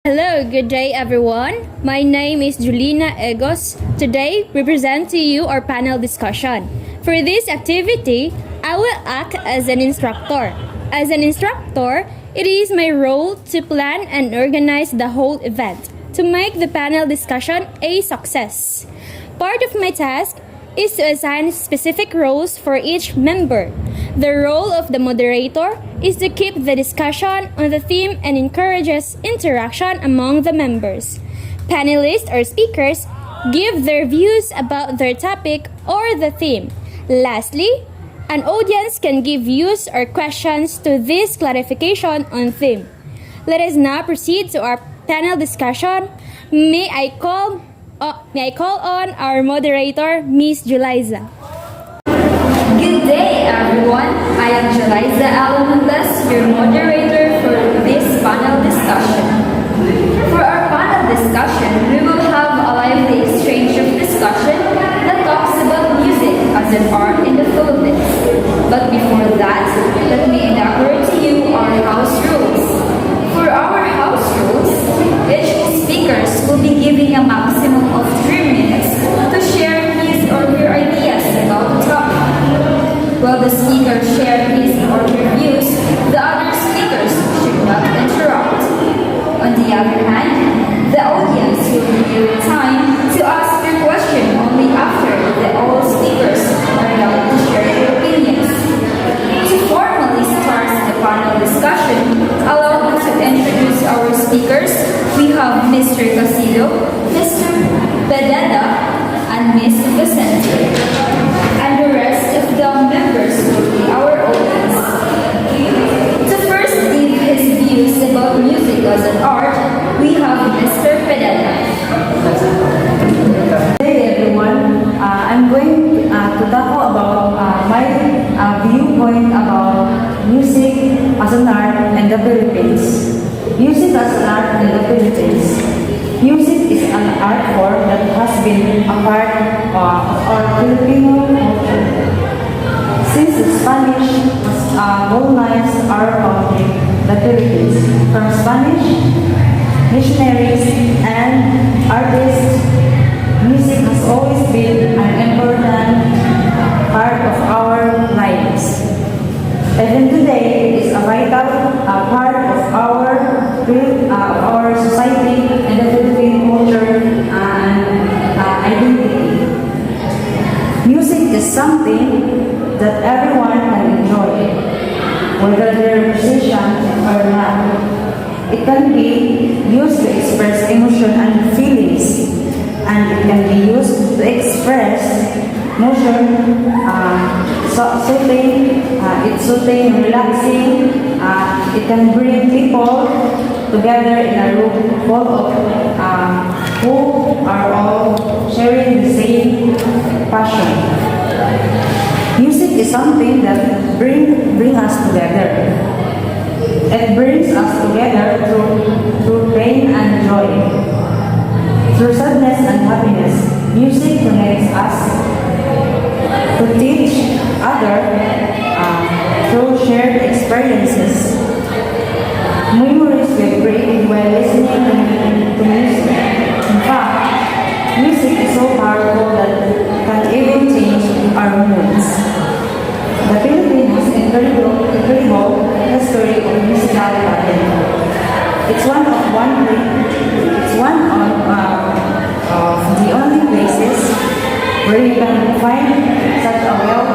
Hello, good day everyone. My name is Julina Egos. Today, we present to you our panel discussion. For this activity, I will act as an instructor. As an instructor, it is my role to plan and organize the whole event to make the panel discussion a success. Part of my task is to assign specific roles for each member. The role of the moderator is to keep the discussion on the theme and encourages interaction among the members. Panelists or speakers give their views about their topic or the theme. Lastly, an audience can give views or questions to this clarification on theme. Let us now proceed to our panel discussion. May I call on our moderator, Miss Juliza. Good day, everyone. I am Juliza Alamundas, your moderator for this panel discussion. For our panel discussion, we will have a lively exchange of discussion that talks about music as an art in the Philippines. But before that, let me elaborate to you our house rules. For our house rules, each speakers will be giving a maximum of 3 minutes to share his or her ideas about the topic. While the speaker shares his or her views, the other speakers should not interrupt. On the other hand, the audience will be given time to ask their question only after all speakers are allowed to share their opinions. To formally start the panel discussion, allow me to introduce our speakers. We have Mr. Casido, Mr. Bedenda, and Ms. Vicente. And the rest of the members will be our audience. To first give his views about music as an art, we have Mr. Bedenda. Hey everyone, I'm going to talk about my viewpoint about music as an art in the Philippines. Music as an art in the Philippines. Music is an art form that has been a part of our Filipino culture. Since the Spanish colonized our country, the Philippines, from Spanish missionaries and artists, music has always been an important part of our lives. Even today, it is a vital part of our society and the Philippine culture and identity. Music is something that everyone can enjoy, whether they're musician or not. It can be used to express emotion and feelings, and it can be used to express motion, it's soothing, relaxing. It can bring people together in a room full of who are all sharing the same passion. Music is something that bring us together. It brings us together through pain and joy, through sadness and happiness. Music connects us to teach others through shared experiences. Memories we create while listening to music. In fact, music is so powerful that it can even change our moods. The Philippines has an incredible history of musical talent. It's one of the only places where you can find such a wealth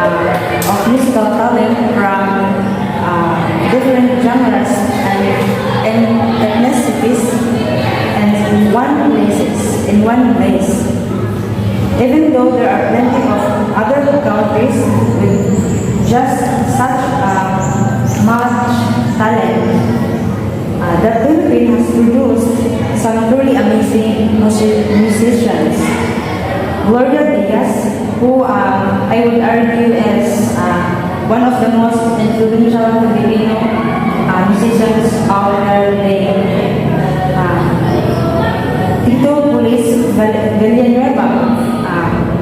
of musical talent from different genres and ethnicities and in one place. Even though there are plenty of other countries with just such much talent, the Philippines has produced some truly amazing musicians. Gloria Diaz, who I would argue is one of the most influential Filipino musicians of our day. Tito Pulis Villanueva,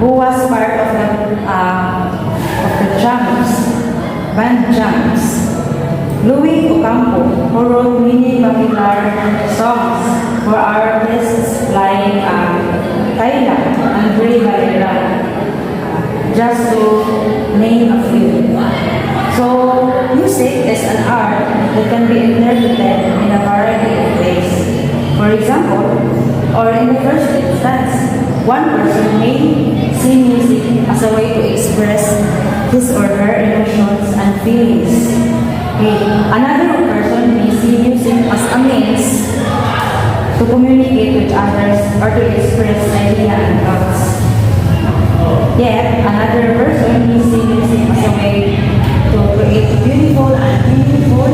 who was part of the band jams. Louis Ocampo, who wrote many popular songs for artists like Tyla and Bray Valera, just to name a few. So, music is an art that can be interpreted in a variety of ways. For example, or in the first instance, one person may see music as a way to express his or her emotions and feelings. Okay. Another person may see music as a means to communicate with others or to express ideas and thoughts. Yet, another person may see music as a way to create beautiful and meaningful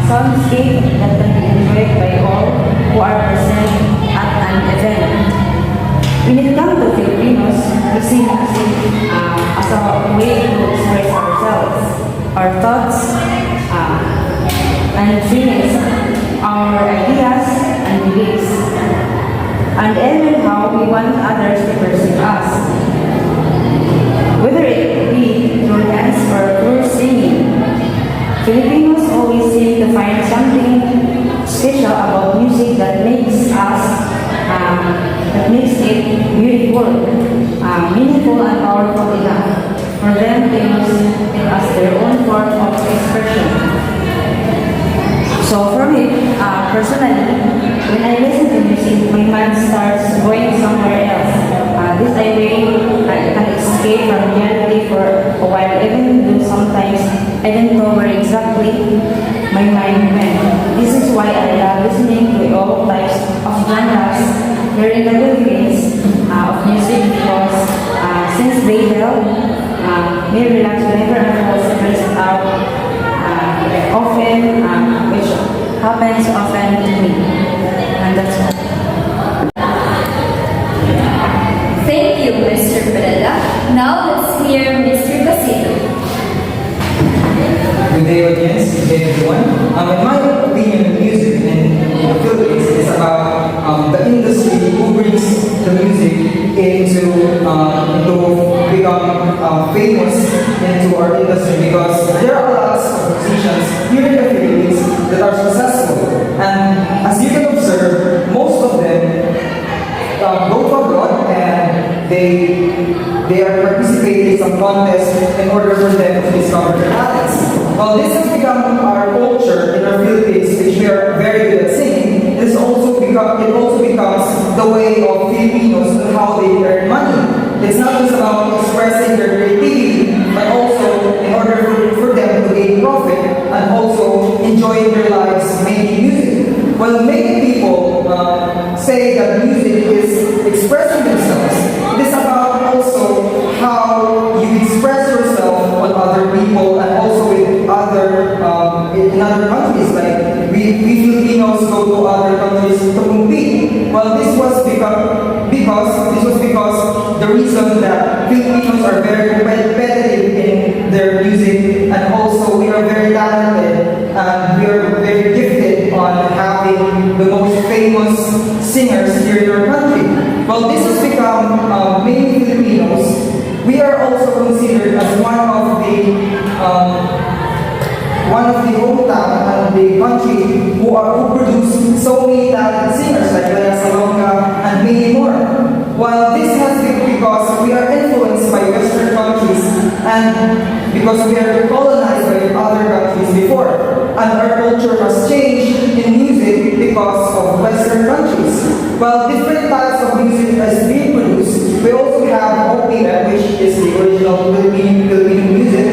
soundscape that can be enjoyed by all who are present at an event. When it comes to Filipinos, we see music as a way to express ourselves, our thoughts, and feelings, our ideas and beliefs, and even how we want others to perceive us. Whether it be through dance or through singing, Filipinos always seem to find something special about music that makes it beautiful, meaningful, and powerful enough for them to use it as their own form of expression. So for me, personally, when I listen to music, my mind starts going somewhere else. This way, I can escape from reality for a while, even though sometimes I don't know where exactly my mind went. This is why I love listening to all types of genres here in the Philippines of music, because since they help me relax whenever I feel stressed out, which happens often to me. And that's all. Thank you, Mr. Pereda. Now let's hear Mr. Basito. Good day, audience. Good day, everyone. In my opinion, music in the Philippines is about the industry who brings the music into become famous into our industry, because there are lots of musicians here in the Philippines that are successful, and as you can observe, most of them go to abroad and they are participating in some contests in order for them to discover their talents. Well, this has become our culture in our Philippines, which we are very good at singing. It also becomes the way of Filipinos and how they earn money. It's not just about expressing their creativity, but also in order for them to gain profit and also enjoying their lives making music. Well, many people say that music is expressing themselves. It is about also how you express yourself with other people and also with other in other countries. Like we Filipinos go to other countries to compete. Well, this was because the reason that Filipinos are very competitive in their music, and also we are very talented and we are very gifted on having the most famous singers here in our country. Well, this has become many Filipinos. We are also considered as one of the hometown and the country who produce so many talented singers like Lea Salonga and many more. While this has been because we are influenced by Western countries and because we are colonized by other countries before, and our culture has changed in music because of Western countries. While different types of music is being produced, we also have opera, which is the original Filipino music,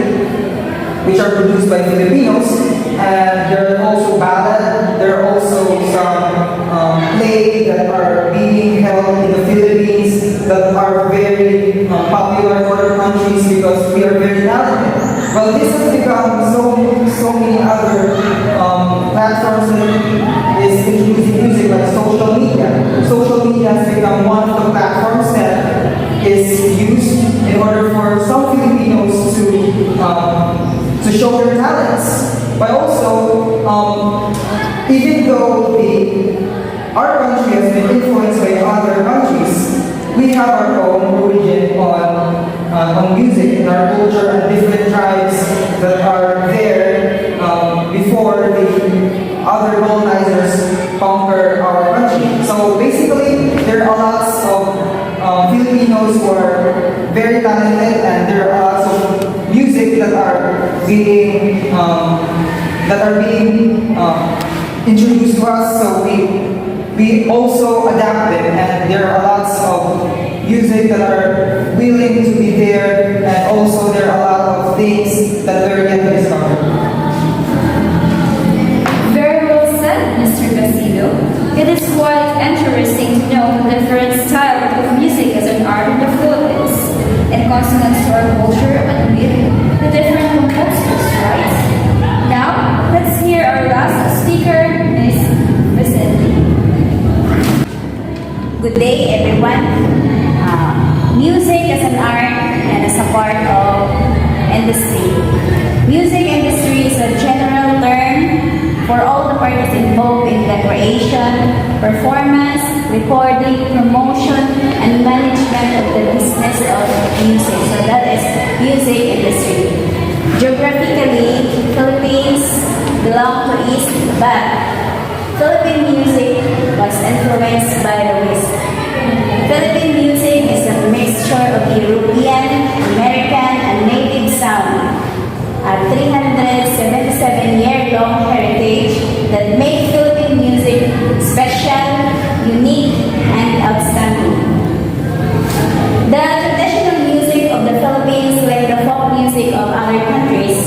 which are produced by Filipinos, and there are also ballad, there are also some plays that are being held in the Philippines that are very popular for other countries because we are very talented. Well, this has become so many other platforms that is introducing music, like social media. Social media has become one of the platforms that is used in order for some Filipinos to show their talents. But also, even though our country has been influenced by other countries, we have our own origin on music and our culture and different tribes that are there Filipinos who are very talented, and there are lots of music that are being introduced to us. So we also adapt it, and there are lots of music that are willing to be there, and also there are a lot of things that we're yet to discover. Very well said, Mr. Castillo. It is quite interesting to know the different style of music as an art in the Philippines. It consonants to our culture and with the different composers, right? Now, let's hear our last speaker, Ms. Vicente. Good day, everyone. Music as an art and as a part of industry. Music industry is a general term for all the parties involved in the creation, performance, recording, promotion, and management of the business of music. So that is music industry. Geographically, Philippines belong to East, but Philippine music was influenced by the West. Philippine music is a mixture of European, American, and native sound. A 377-year-long heritage that makes Philippine music special, unique, and outstanding. The traditional music of the Philippines, like the folk music of other countries,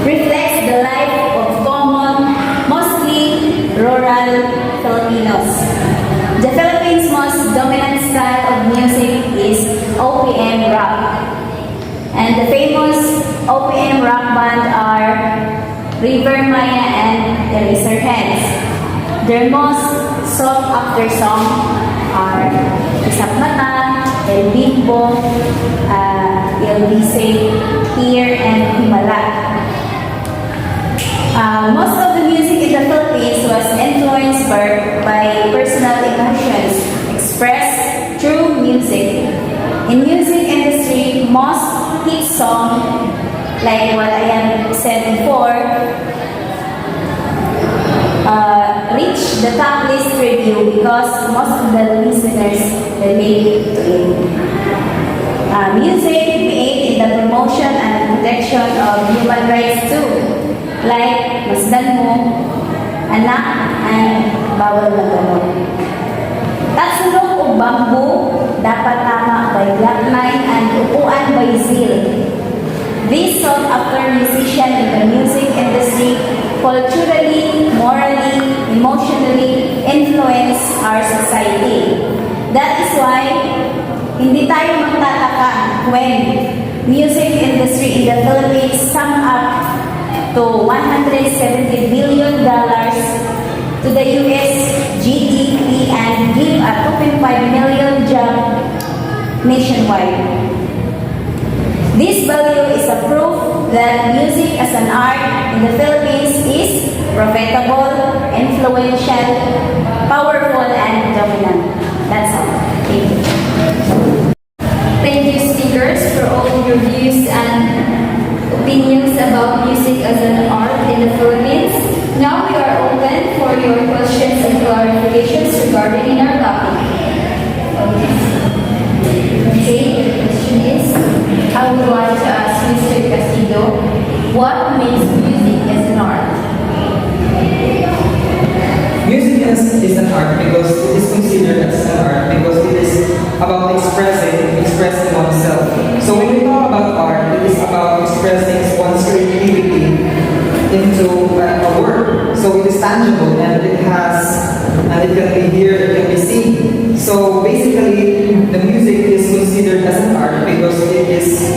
reflects the life of common, mostly rural Filipinos. The Philippines' most dominant style of music is OPM rock. And the famous OPM rock band are River Maya and Eraserheads. Their most sought after song are Isap Mata, El Bimbo, El Dice, Here, and Himala. Most of the music in the Philippines was influenced by personal emotions expressed through music. In music industry, most hit songs, like what I have said before, reach the top list review because most of the listeners relate to it. Music aid in the promotion and protection of human rights too, like Masdan Mo, Anak, and Bawal na Ganon. Tatsulong o bamboo, dapat tama by Black Nine, and upuan by Zil. These sought after musicians in the music industry culturally, morally, emotionally influence our society. That is why hindi tayo magtataka when music industry in the Philippines sum up to $170 billion to the US GDP and give a 2.5 million job nationwide. This value is a proof that music as an art in the Philippines is profitable, influential, powerful, and dominant. That's all. Thank you. Thank you, speakers, for all your views and opinions about music as an art in the Philippines. Now we are open for your questions and clarifications regarding our topic. Okay, the question is, I would like to ask Mr. Castillo, what makes music as an art? Music is an art because it is considered as an art because it is about expressing oneself. So when we talk about art, it is about expressing one's creativity into a work. So it is tangible and it can be heard, it can be seen. So basically, the music is considered as an art because it is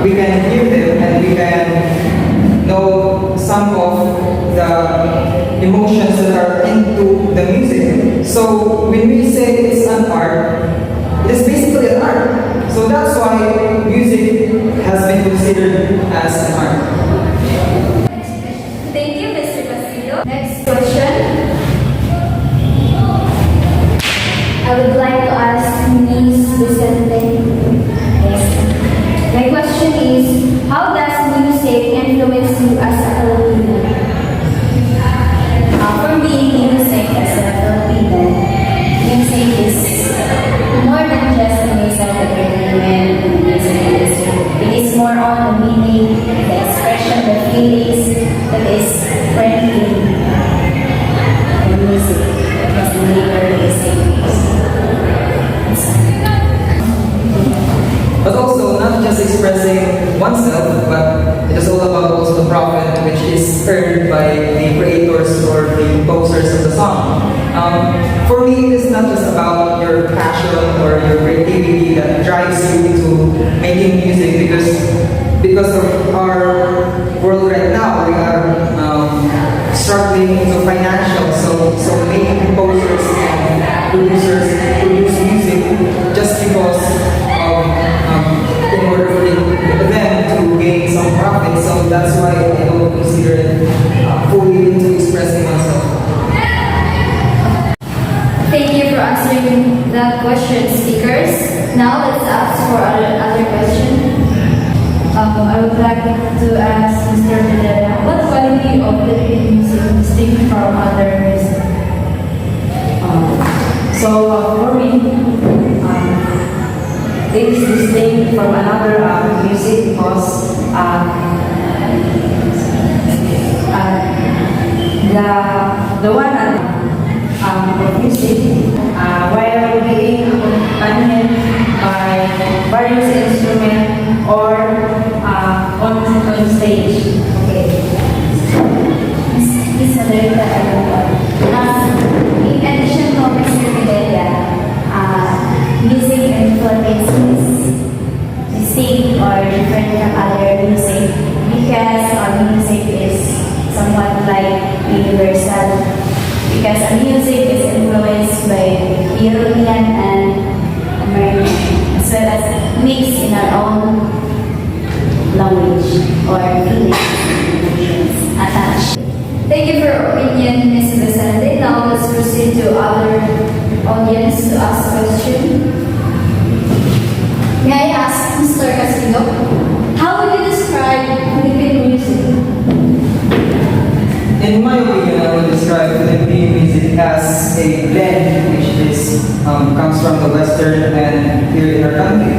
we can hear them and we can know some of the emotions that are into the music. So when we say it's an art, it is basically an art. So that's why music has been considered as an art. Thank you, Mr. Castillo. Next question. I would like to ask Ms. Vicente. Yes. My question is, how does music influence you as a Filipino? For me, music as a Filipino For me, it is not just about your passion or your creativity that drives you into making music because of our world right now. We are struggling into financial, so many composers and producers produce music just because of in order for them to gain some profit. So that's why I don't consider it fully into expressing myself. Thank you for answering that question, speakers. Now let's ask for other question. I would like to ask Mr. Medina, what quality of Philippine music is distinct from other music? For me, it is distinct from another music because the one of music while being accompanied by various instruments or on stage. Okay. Miss Adelita, in addition to Mr. Medella, music in the Philippines is distinct or different from other music because our music is somewhat like universal. Because our music is influenced by European and American, as well as mixed in our own language or feelings attached. Thank you for your opinion, Ms. Vicente. Now let's proceed to other audience to ask question. May I ask Mr. Castillo, how would you describe Philippine music? In my opinion, I would describe Philippine music as a blend which comes from the Western and here in our country.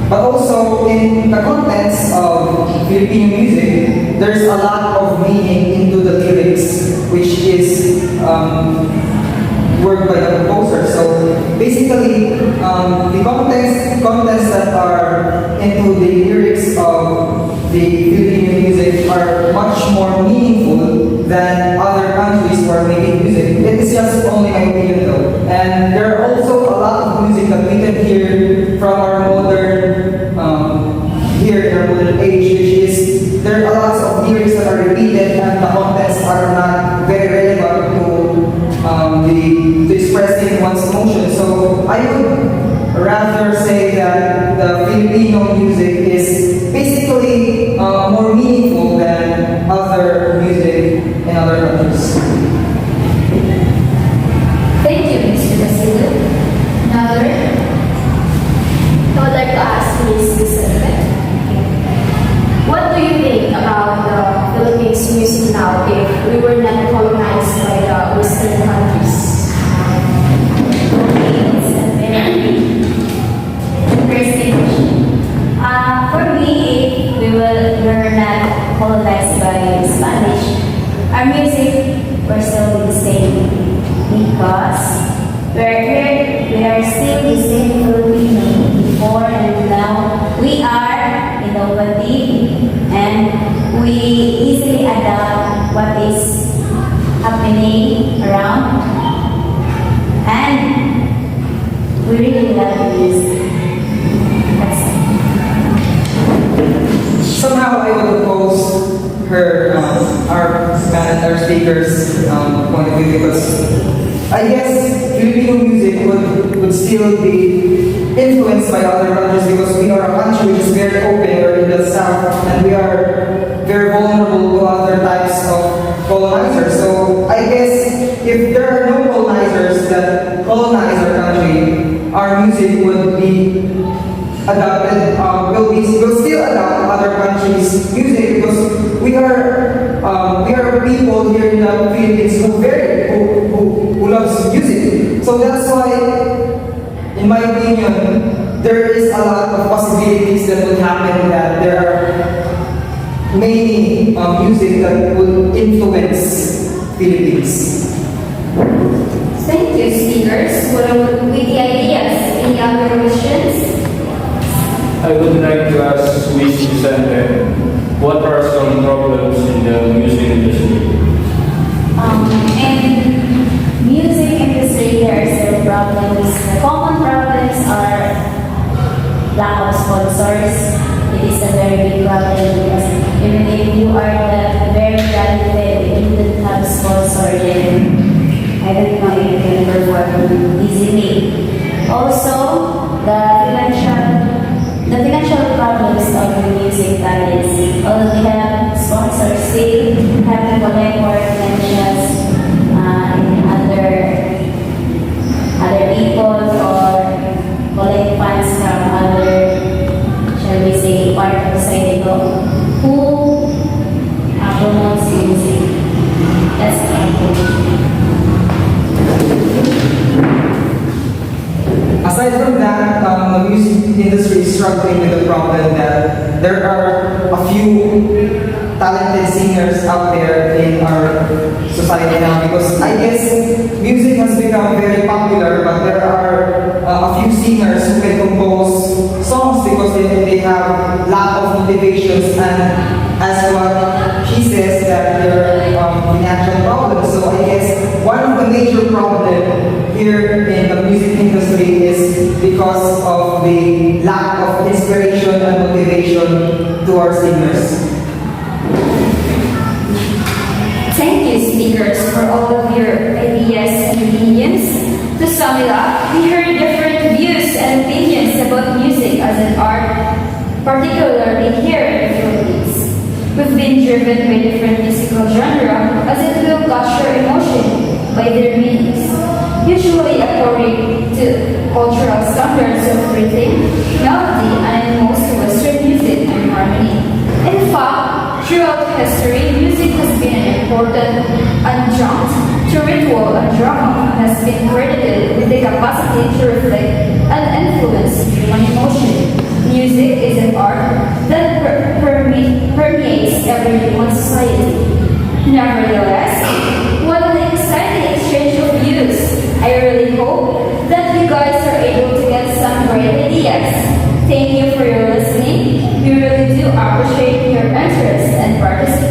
But also in the contents of Filipino music, there's a lot of meaning into the lyrics, which is worked by the composer. So basically, the contents that are into the lyrics of the Filipino music are much more meaningful than other countries who are making music. It is just only my opinion though. And there are also a lot of music that we can hear from our here in our modern age, which is there are lots of lyrics that are repeated and the contents are not very relevant to expressing one's emotion. So I would rather say that the Filipino music is basically more meaningful than other music in other countries. Thank you, Mr. Basilio. Another? I would like to ask Ms. Vicente. What do you think about the Philippines music now if we were not colonized by the Western countries? It's a very interesting question. For me, if were not colonized by Spanish, our music will still be the same because we are still the same Filipino before and now. We are innovative and we easily adapt what is happening around, and we really love music. That's it. Somehow I would oppose our speakers' point of view because I guess Filipino music would still be influenced by other countries because we are a country which is very open. We're in the south and we are very vulnerable to other types of colonizers. So I guess if there are no colonizers that colonize our country, our music would be adapted. We'll still adapt other countries' music because we are people here in the Philippines who loves music. So that's why, in my opinion, there is a lot of possibilities that would happen, that there are many music that would influence Philippines. Thank you, speakers. With the ideas, any other questions? I would like to ask Ms. Vicente, what are some problems in the music industry? In music industry, say there are several problems. The common problems are lack of sponsors. It is a very big problem because even if you are the very talented, if you don't have sponsor, then I don't know if you can perform easily. Also, the financial problems of the music talents. Although we have sponsors, still have to collect more attentions in other people or collect funds from other, shall we say, part of society who promotes music. That's Aside from that, the music industry is struggling with the problem that there are a few talented singers out there in our society now, because I guess music has become very popular, but there are a few singers who can compose songs because they have lack of motivations, and as what she says that there are financial problems. So I guess one of the major problems here in the music industry is because of the lack of inspiration and motivation to our singers. Thank you, speakers, for all of your ideas and opinions. To sum it up, we heard different views and opinions about music as an art, particularly here in the Philippines. We've been driven by different musical genre as it will capture emotion by their meanings, usually according to cultural standards of rhythm, melody, and in most Western music and harmony. In fact, throughout history, music has been an important adjunct to ritual and drama and has been credited with the capacity to reflect and influence human emotion. Music is an art that permeates every human society. Nevertheless, what an exciting exchange of views. I really hope that you guys are able to get some great ideas. Thank you for your listening. We really do appreciate your interest and participation.